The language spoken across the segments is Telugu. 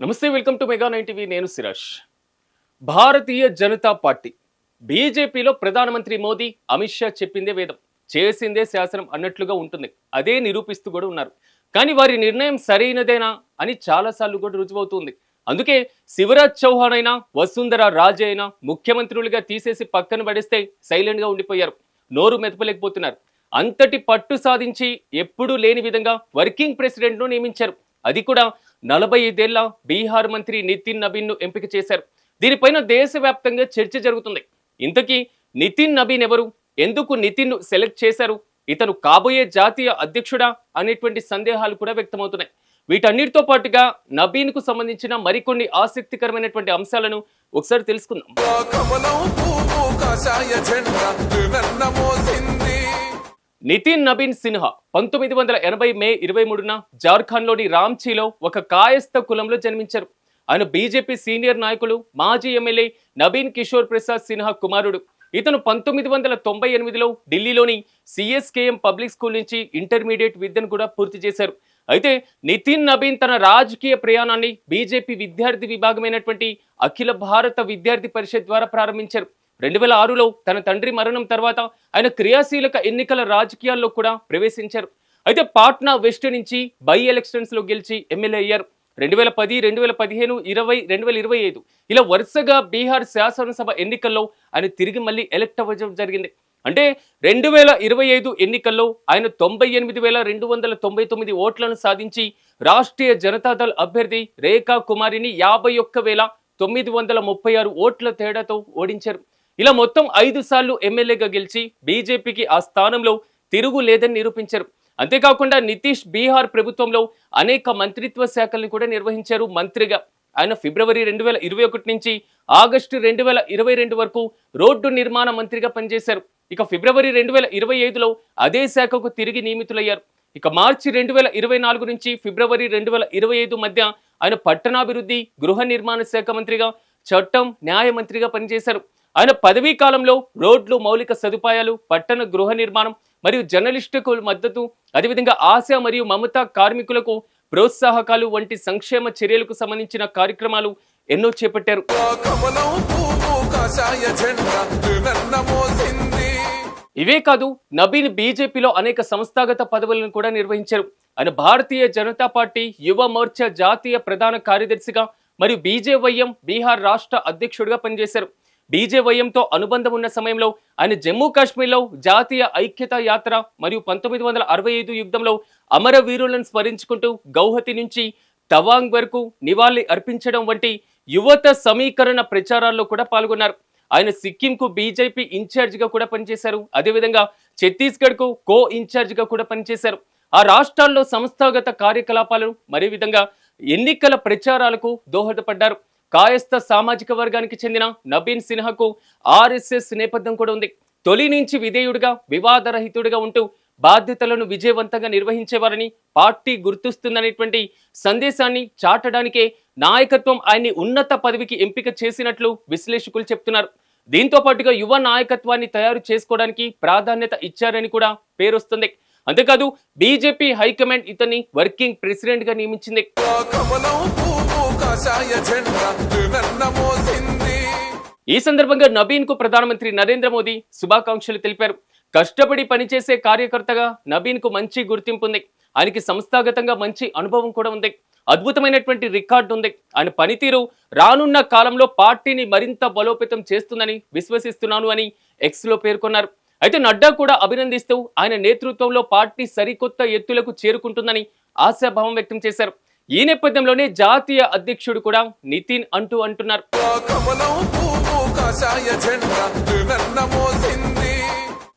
నమస్తే, వెల్కమ్ టు మెగా 9 టీవీ. నేను సిరాజ్. భారతీయ జనతా పార్టీ బీజేపీలో ప్రధానమంత్రి మోదీ, అమిత్ షా చెప్పిందే వేదం, చేసిందే శాసనం అన్నట్లుగా ఉంటుంది. అదే నిరూపిస్తూ కూడా ఉన్నారు. కానీ వారి నిర్ణయం సరైనదేనా అని చాలాసార్లు కూడా రుజువవుతుంది. అందుకే శివరాజ్ చౌహాన్ అయినా, వసుంధర రాజే అయినా ముఖ్యమంత్రులుగా తీసేసి పక్కన పడేస్తే సైలెంట్గా ఉండిపోయారు. నోరు మెదపలేకపోతున్నారు. అంతటి పట్టు సాధించి ఎప్పుడూ లేని విధంగా వర్కింగ్ ప్రెసిడెంట్ను నియమించారు. అది కూడా 45 ఏళ్ల బీహార్ మంత్రి నితిన్ నబీన్ను ఎంపిక చేశారు. దీనిపైన దేశవ్యాప్తంగా చర్చ జరుగుతుంది. ఇంతకీ నితిన్ నబీన్ ఎవరు? ఎందుకు నితిన్ను సెలెక్ట్ చేశారు? ఇతను కాబోయే జాతీయ అధ్యక్షుడా అనేటువంటి సందేహాలు కూడా వ్యక్తమవుతున్నాయి. వీటన్నిటితో పాటుగా నబీన్కు సంబంధించిన మరికొన్ని ఆసక్తికరమైనటువంటి అంశాలను ఒకసారి తెలుసుకుందాం. నితిన్ నబీన్ సిన్హా 1980 మే 23న జార్ఖండ్లోని రాంచీలో ఒక కాయస్థ కులంలో జన్మించారు. ఆయన బీజేపీ సీనియర్ నాయకులు, మాజీ ఎమ్మెల్యే నబీన్ కిషోర్ ప్రసాద్ సిన్హా కుమారుడు. ఇతను 1998లో ఢిల్లీలోని సిఎస్కేఎం పబ్లిక్ స్కూల్ నుంచి ఇంటర్మీడియట్ విద్యను కూడా పూర్తి చేశారు. అయితే నితిన్ నబీన్ తన రాజకీయ ప్రయాణాన్ని బీజేపీ విద్యార్థి విభాగమైనటువంటి అఖిల భారత విద్యార్థి పరిషత్ ద్వారా ప్రారంభించారు. 2006లో తన తండ్రి మరణం తర్వాత ఆయన క్రియాశీలక ఎన్నికల రాజకీయాల్లో కూడా ప్రవేశించారు. అయితే పాట్నా వెస్ట్ నుంచి బై ఎలక్షన్స్ లో గెలిచి ఎమ్మెల్యే అయ్యారు. 2010, 2015, 20, 2025 ఇలా వరుసగా బీహార్ శాసనసభ ఎన్నికల్లో ఆయన తిరిగి మళ్ళీ ఎలక్ట్ అవ్వడం జరిగింది. అంటే 2025 ఎన్నికల్లో ఆయన 98,299 ఓట్లను సాధించి రాష్ట్రీయ జనతాదళ్ అభ్యర్థి రేఖా కుమారిని 51,936 ఓట్ల తేడాతో ఓడించారు. ఇలా మొత్తం 5 సార్లు ఎమ్మెల్యేగా గెలిచి బీజేపీకి ఆ స్థానంలో తిరుగు లేదని నిరూపించారు. అంతేకాకుండా నితీష్ బీహార్ ప్రభుత్వంలో అనేక మంత్రిత్వ శాఖల్ని కూడా నిర్వహించారు మంత్రిగా. ఆయన ఫిబ్రవరి 2021 నుంచి ఆగస్టు 2022 వరకు రోడ్డు నిర్మాణ మంత్రిగా పనిచేశారు. ఇక ఫిబ్రవరి 2025లో అదే శాఖకు తిరిగి నియమితులయ్యారు. ఇక మార్చి 2024 నుంచి ఫిబ్రవరి 2025 మధ్య ఆయన పట్టణాభివృద్ధి, గృహ నిర్మాణ శాఖ మంత్రిగా, చట్టం, న్యాయ మంత్రిగా పనిచేశారు. ఆయన పదవీ కాలంలో రోడ్లు, మౌలిక సదుపాయాలు, పట్టణ గృహ నిర్మాణం మరియు జర్నలిస్టులకు మద్దతు, అదేవిధంగా ఆశా మరియు మమతా కార్మికులకు ప్రోత్సాహకాలు వంటి సంక్షేమ చర్యలకు సంబంధించిన కార్యక్రమాలు ఎన్నో చేపట్టారు. ఇవే కాదు, నబీన్ బీజేపీలో అనేక సంస్థాగత పదవులను కూడా నిర్వహించారు. ఆయన భారతీయ జనతా పార్టీ యువ మోర్చా జాతీయ ప్రధాన కార్యదర్శిగా మరియు బీజేవైఎం బీహార్ రాష్ట్ర అధ్యక్షుడిగా పనిచేశారు. బీజేవైఎంతో అనుబంధం ఉన్న సమయంలో ఆయన జమ్మూ కాశ్మీర్లో జాతీయ ఐక్యతా యాత్ర మరియు 1965 యుద్ధంలో అమరవీరులను స్మరించుకుంటూ గౌహతి నుంచి తవాంగ్ వరకు నివాళి అర్పించడం వంటి యువత సమీకరణ ప్రచారాల్లో కూడా పాల్గొన్నారు. ఆయన సిక్కింకు బీజేపీ ఇన్ఛార్జిగా కూడా పనిచేశారు. అదేవిధంగా ఛత్తీస్గఢ్కు కో ఇన్ఛార్జిగా కూడా పనిచేశారు. ఆ రాష్ట్రాల్లో సంస్థాగత కార్యకలాపాలను మరే విధంగా ఎన్నికల ప్రచారాలకు దోహదపడ్డారు. కాయస్థ సామాజిక వర్గానికి చెందిన నబీన్ సిన్హాకు ఆర్ఎస్ఎస్ నేపథ్యం కూడా ఉంది. తొలి నుంచి విధేయుడిగా, వివాదరహితుడిగా ఉంటూ బాధ్యతలను విజయవంతంగా నిర్వహించేవారని పార్టీ గుర్తిస్తుందనేటువంటి సందేశాన్ని చాటడానికే నాయకత్వం ఆయన్ని ఉన్నత పదవికి ఎంపిక చేసినట్లు విశ్లేషకులు చెప్తున్నారు. దీంతో పాటుగా యువ నాయకత్వాన్ని తయారు చేసుకోవడానికి ప్రాధాన్యత ఇచ్చారని కూడా పేరొస్తుంది. అంతేకాదు, బీజేపీ హైకమాండ్ ఇతన్ని వర్కింగ్ ప్రెసిడెంట్ గా నియమించింది. ఈ సందర్భంగా నబీన్ కు ప్రధానమంత్రి నరేంద్ర మోదీ శుభాకాంక్షలు తెలిపారు. కష్టపడి పనిచేసే కార్యకర్తగా నబీన్ కు మంచి గుర్తింపు ఉంది. ఆయనకి సంస్థాగతంగా మంచి అనుభవం కూడా ఉంది. అద్భుతమైనటువంటి రికార్డు ఉంది. ఆయన పనితీరు రానున్న కాలంలో పార్టీని మరింత బలోపేతం చేస్తుందని విశ్వసిస్తున్నాను అని ఎక్స్ లో పేర్కొన్నారు. అయితే నడ్డా కూడా అభినందిస్తూ ఆయన నేతృత్వంలో పార్టీ సరికొత్త ఎత్తులకు చేరుకుంటుందని ఆశాభావం వ్యక్తం చేశారు. ఈ నేపథ్యంలోనే జాతీయ అధ్యక్షుడు కూడా నితిన్ అంటున్నారు.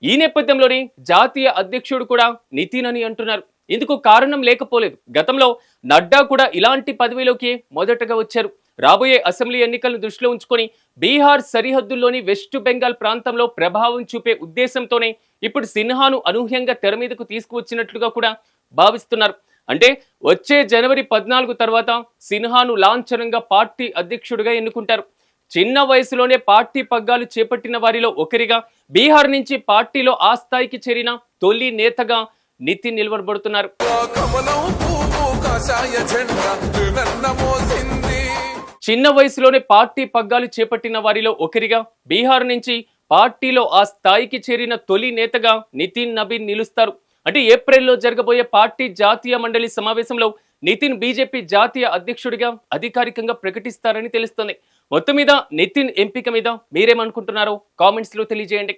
ఈ నేపథ్యంలోనే జాతీయ అధ్యక్షుడు కూడా నితిన్ అని అంటున్నారు. ఇందుకు కారణం లేకపోలేదు. గతంలో నడ్డా కూడా ఇలాంటి పదవిలోకి మొదటగా వచ్చారు. రాబోయే అసెంబ్లీ ఎన్నికలను దృష్టిలో ఉంచుకొని బీహార్ సరిహద్దుల్లోని వెస్ట్ బెంగాల్ ప్రాంతంలో ప్రభావం చూపే ఉద్దేశంతోనే ఇప్పుడు సిన్హాను అనూహ్యంగా తెర మీదకు తీసుకువచ్చినట్లుగా కూడా భావిస్తున్నారు. అంటే వచ్చే జనవరి 14 తర్వాత సిన్హాను లాంఛనంగా పార్టీ అధ్యక్షుడిగా ఎన్నుకుంటారు. చిన్న వయసులోనే పార్టీ పగ్గాలు చేపట్టిన వారిలో ఒకరిగా బీహార్ నుంచి పార్టీలో ఆ స్థాయికి చేరిన తొలి నేతగా నితిన్ నిలవబడుతున్నారు. చిన్న వయసులోనే పార్టీ పగ్గాలు చేపట్టిన వారిలో ఒకరిగా బీహార్ నుంచి పార్టీలో ఆ స్థాయికి చేరిన తొలి నేతగా నితిన్ నబీన్ నిలుస్తారు. అంటే ఏప్రిల్లో జరగబోయే పార్టీ జాతీయ మండలి సమావేశంలో నితిన్ బీజేపీ జాతీయ అధ్యక్షుడిగా అధికారికంగా ప్రకటిస్తారని తెలుస్తుంది. మొత్తం మీద నితిన్ ఎంపిక మీద మీరేమనుకుంటున్నారో కామెంట్స్ లో తెలియజేయండి.